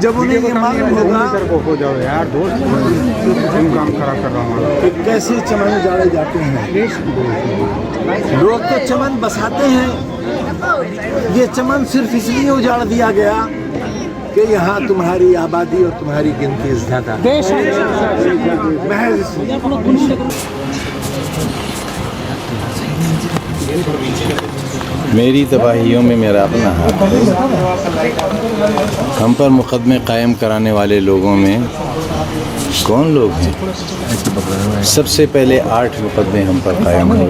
जब उन्हें ये मालूम होगा हो जाओ यार दोस्त, तुम काम खराब कर रहा हूँ कि कैसे चमन उजाड़े जाते हैं। लोग तो चमन बसाते हैं, ये चमन सिर्फ इसलिए उजाड़ दिया गया कि यहाँ तुम्हारी आबादी और तुम्हारी गिनती ज्यादा है। महज मेरी तबाहियों में मेरा अपना हाथ है। हम पर मुकदमे कायम कराने वाले लोगों में कौन लोग हैं? सबसे पहले 8 मुकदमे हम पर कायम हुए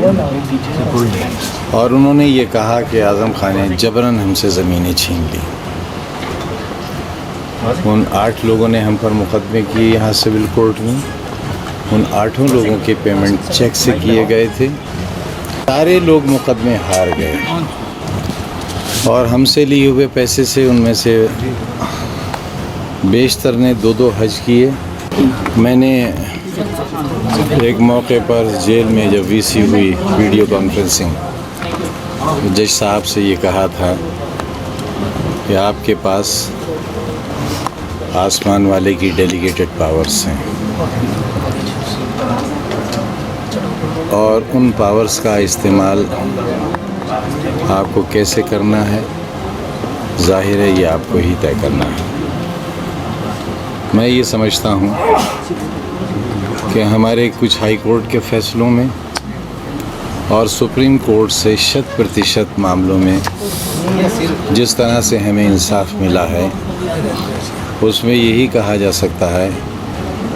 और उन्होंने ये कहा कि आज़म खान ने जबरन हमसे ज़मीनें छीन ली। उन 8 लोगों ने हम पर मुकदमे किए यहाँ सिविल कोर्ट में। उन 8 लोगों के पेमेंट चेक से किए गए थे। सारे लोग मुकदमे हार गए और हमसे लिए हुए पैसे से उनमें से बेशतर ने 2-2 हज किए। मैंने एक मौके पर जेल में जब वीसी हुई वीडियो कॉन्फ्रेंसिंग, जज साहब से ये कहा था कि आपके पास आसमान वाले की डेलीगेटेड पावर्स हैं और उन पावर्स का इस्तेमाल आपको कैसे करना है, जाहिर है ये आपको ही तय करना है। मैं ये समझता हूँ कि हमारे कुछ हाई कोर्ट के फ़ैसलों में और सुप्रीम कोर्ट से 100% मामलों में जिस तरह से हमें इंसाफ मिला है, उसमें यही कहा जा सकता है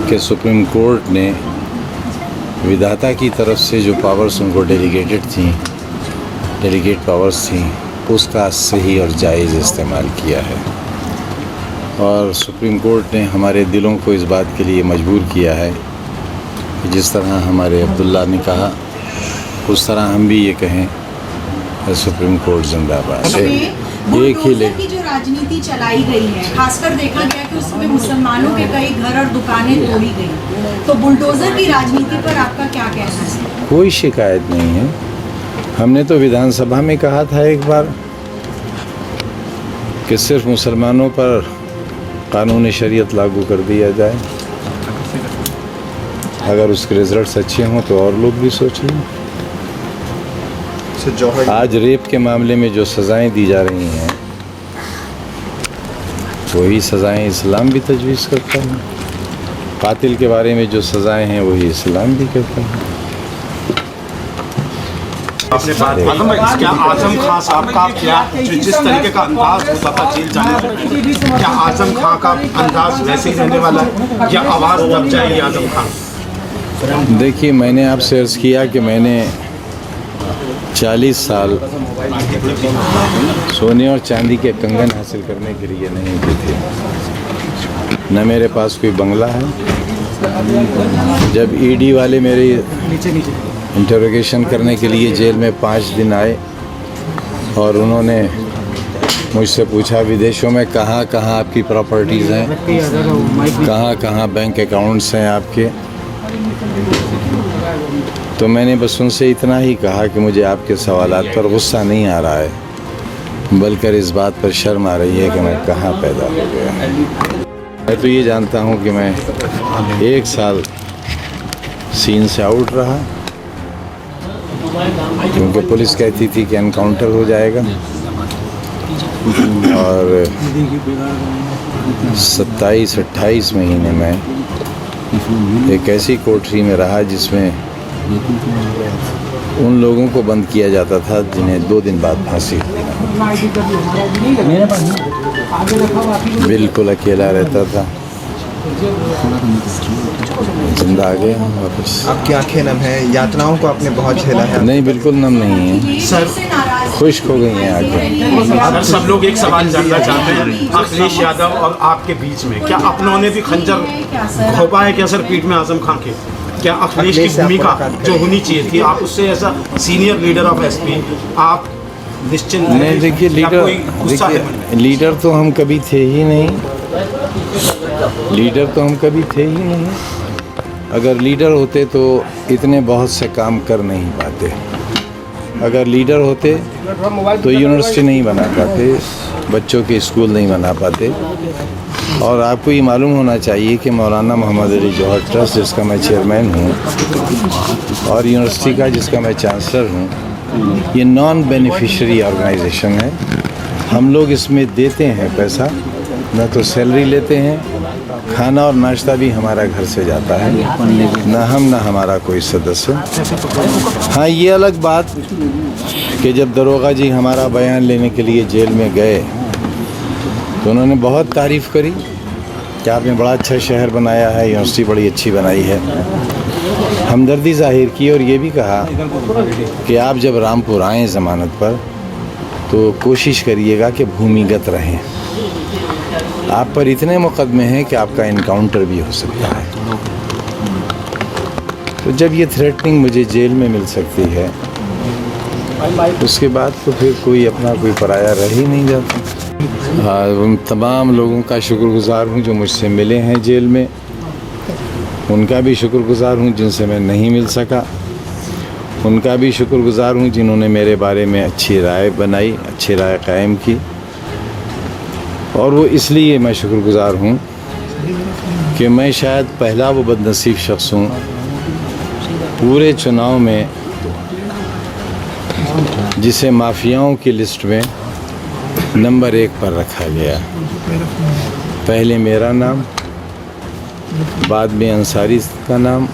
कि सुप्रीम कोर्ट ने विधाता की तरफ से जो पावर्स उनको डेलीगेट पावर्स थी, उसका सही और जायज़ इस्तेमाल किया है। और सुप्रीम कोर्ट ने हमारे दिलों को इस बात के लिए मजबूर किया है कि जिस तरह हमारे अब्दुल्ला ने कहा, उस तरह हम भी ये कहें कि सुप्रीम कोर्ट जिंदाबाद। एक ही की जो राजनीति चलाई गई है, खासकर देखा गया कि उसमें मुसलमानों के कई घर और दुकानें तोड़ी गई, तो बुलडोजर की राजनीति पर आपका क्या कहना है? कोई शिकायत नहीं है। हमने तो विधानसभा में कहा था एक बार कि सिर्फ मुसलमानों पर कानून शरीयत लागू कर दिया जाए। अगर उसके रिजल्ट्स अच्छे हों तो और लोग भी सोच लें। आज रेप के मामले में जो सज़ाएं दी जा रही हैं, वही सज़ाएं इस्लाम भी तजवीज़ करता है। कातिल के बारे में जो सज़ाएं हैं वही इस्लाम भी करता है। आपने बात क्या आजम खान साहब का क्या जिस तरीके का अंदाज होता था जेल जाने में, क्या आजम खान का अंदाज वैसे ही रहने वाला है या आवाज़ दब जाएगी आजम खान? देखिए, मैंने आपसे अर्ज़ किया कि मैंने 40 साल सोने और चांदी के कंगन हासिल करने के लिए नहीं दिए थे। न मेरे पास कोई बंगला है। जब ईडी वाले मेरे इंटरोगेशन करने के लिए जेल में 5 दिन आए और उन्होंने मुझसे पूछा विदेशों में कहाँ कहाँ आपकी प्रॉपर्टीज़ हैं, कहाँ कहाँ बैंक अकाउंट्स हैं आपके, तो मैंने बस उनसे इतना ही कहा कि मुझे आपके सवालात पर गुस्सा नहीं आ रहा है, बल्कि इस बात पर शर्म आ रही है कि मैं कहाँ पैदा हो गया। मैं तो ये जानता हूँ कि मैं 1 साल सीन से आउट रहा, क्योंकि पुलिस कहती थी कि एनकाउंटर हो जाएगा, और 27-28 महीने में एक ऐसी कोठरी में रहा जिसमें उन लोगों को बंद किया जाता था जिन्हें 2 दिन बाद फांसी होती। बिल्कुल अकेला रहता था। जिंदा आ गया वापस। आपकी आंखें नम है, यातनाओं को आपने बहुत झेला है। नहीं, बिल्कुल नम नहीं है, सर खुश्क हो गई हैं आंखें। सब लोग एक सवाल जानना चाहते हैं, अखिलेश यादव और आपके बीच में क्या अपनों ने भी खंजर घोंपा है क्या सर पीठ में आजम खान के? क्या अखिलेश की भूमिका जो होनी चाहिए थी, आप उससे ऐसा सीनियर लीडर ऑफ एसपी आप निश्चिंत नहीं? देखिए, लीडर तो हम कभी थे ही नहीं। लीडर तो हम कभी थे ही नहीं। अगर लीडर होते तो इतने बहुत से काम कर नहीं पाते। अगर लीडर होते तो यूनिवर्सिटी नहीं बना पाते, बच्चों के स्कूल नहीं बना पाते। और आपको ये मालूम होना चाहिए कि मौलाना मोहम्मद अली जौहर ट्रस्ट, जिसका मैं चेयरमैन हूँ, और यूनिवर्सिटी का जिसका मैं चांसलर हूँ, ये नॉन बेनिफिशियरी ऑर्गेनाइजेशन है। हम लोग इसमें देते हैं पैसा, न तो सैलरी लेते हैं, खाना और नाश्ता भी हमारा घर से जाता है, न हम न हमारा कोई सदस्य। हाँ, ये अलग बात कि जब दरोगा जी हमारा बयान लेने के लिए जेल में गए तो उन्होंने बहुत तारीफ़ करी कि आपने बड़ा अच्छा शहर बनाया है, यूनिवर्सिटी बड़ी अच्छी बनाई है। हमदर्दी जाहिर की और ये भी कहा कि आप जब रामपुर आएँ ज़मानत पर तो कोशिश करिएगा कि भूमिगत रहें। आप पर इतने मुकदमे हैं कि आपका इनकाउंटर भी हो सकता है। तो जब ये थ्रेटनिंग मुझे जेल में मिल सकती है, उसके बाद तो फिर कोई अपना कोई पराया रह ही नहीं जाता। उन तमाम लोगों का शुक्रगुज़ार हूँ जो मुझसे मिले हैं जेल में, उनका भी शुक्रगुज़ार हूँ जिनसे मैं नहीं मिल सका, उनका भी शुक्रगुज़ार हूँ जिन्होंने मेरे बारे में अच्छी राय बनाई, अच्छी राय कायम की। और वो इसलिए मैं शुक्रगुज़ार हूँ कि मैं शायद पहला वो बदनसीब शख्स हूँ पूरे चुनाव में जिसे माफियाओं की लिस्ट में नंबर 1 पर रखा गया। पहले मेरा नाम, बाद में अंसारी का नाम,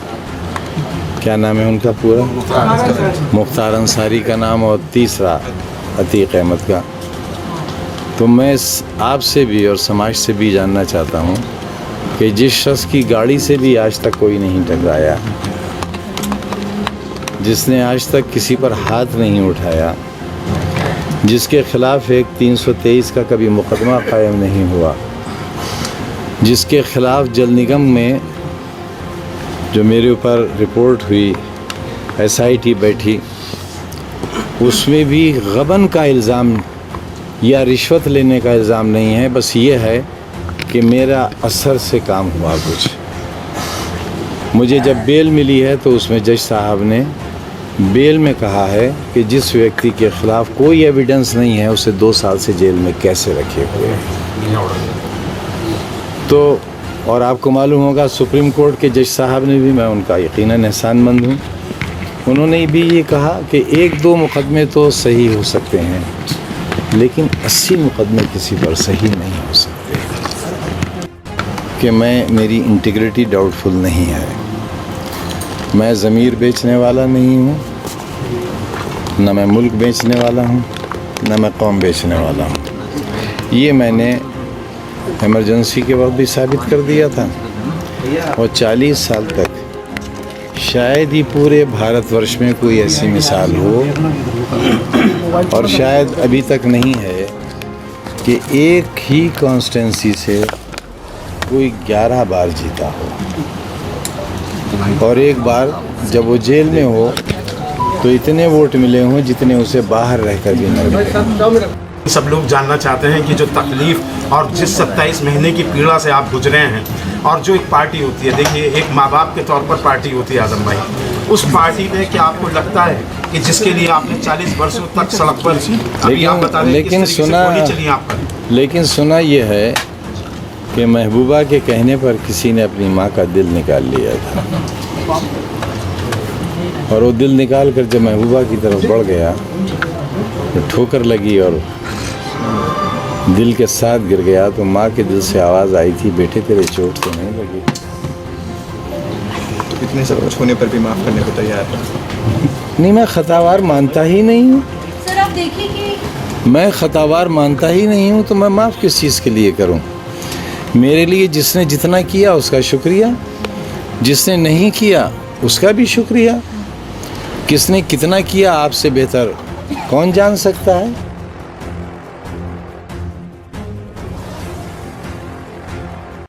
क्या नाम है उनका पूरा, मुख्तार अंसारी का नाम, और तीसरा अतीक अहमद का। तो मैं आपसे भी और समाज से भी जानना चाहता हूँ कि जिस शख्स की गाड़ी से भी आज तक कोई नहीं टकराया, जिसने आज तक किसी पर हाथ नहीं उठाया, जिसके खिलाफ एक 323 का कभी मुकदमा कायम नहीं हुआ, जिसके खिलाफ जल निगम में जो मेरे ऊपर रिपोर्ट हुई, SIT बैठी, उसमें भी गबन का इल्ज़ाम या रिश्वत लेने का इल्ज़ाम नहीं है, बस ये है कि मेरा असर से काम हुआ कुछ। मुझे जब बेल मिली है तो उसमें जज साहब ने बेल में कहा है कि जिस व्यक्ति के ख़िलाफ़ कोई एविडेंस नहीं है उसे 2 साल से जेल में कैसे रखे हुए हैं। तो और आपको मालूम होगा सुप्रीम कोर्ट के जज साहब ने भी, मैं उनका यकीनन एहसानमंद हूँ, उन्होंने भी ये कहा कि 1-2 मुकदमे तो सही हो सकते हैं लेकिन 80 मुकदमे किसी पर सही नहीं हो सकते। कि मेरी इंटीग्रिटी डाउटफुल नहीं है, मैं ज़मीर बेचने वाला नहीं हूँ, न मैं मुल्क बेचने वाला हूँ, न मैं कौम बेचने वाला हूँ। ये मैंने इमरजेंसी के वक्त भी साबित कर दिया था और 40 साल तक शायद ही पूरे भारतवर्ष में कोई ऐसी मिसाल हो, और शायद अभी तक नहीं है, कि एक ही कॉन्स्टिट्यूंसी से कोई 11 बार जीता हो और एक बार जब वो जेल में हो तो इतने वोट मिले हों जितने उसे बाहर रहकर भी न मिले। सब लोग जानना चाहते हैं कि जो तकलीफ़ और जिस 27 महीने की पीड़ा से आप गुजरे हैं, और जो एक पार्टी होती है, देखिए एक माँ बाप के तौर पर पार्टी होती है आज़म भाई, उस पार्टी में क्या आपको लगता है कि जिसके लिए आपने 40 वर्षों तक सड़क पर, अभी आप बता दें लेकिन सुना ये है कि महबूबा के कहने पर किसी ने अपनी माँ का दिल निकाल लिया था, और वो दिल निकाल कर जब महबूबा की तरफ बढ़ गया तो ठोकर लगी और दिल के साथ गिर गया। तो माँ के दिल से आवाज़ आई थी, बेटे तेरे चोट तो नहीं लगी। इतने सब कुछ होने पर भी माफ़ करने को तैयार है? नहीं, मैं खतावार मानता ही नहीं हूँ। सर आप देखिए कि मैं खतावार मानता ही नहीं हूँ तो मैं माफ़ किस चीज़ के लिए करूँ। मेरे लिए जिसने जितना किया उसका शुक्रिया, जिसने नहीं किया उसका भी शुक्रिया। किसने कितना किया आपसे बेहतर कौन जान सकता है।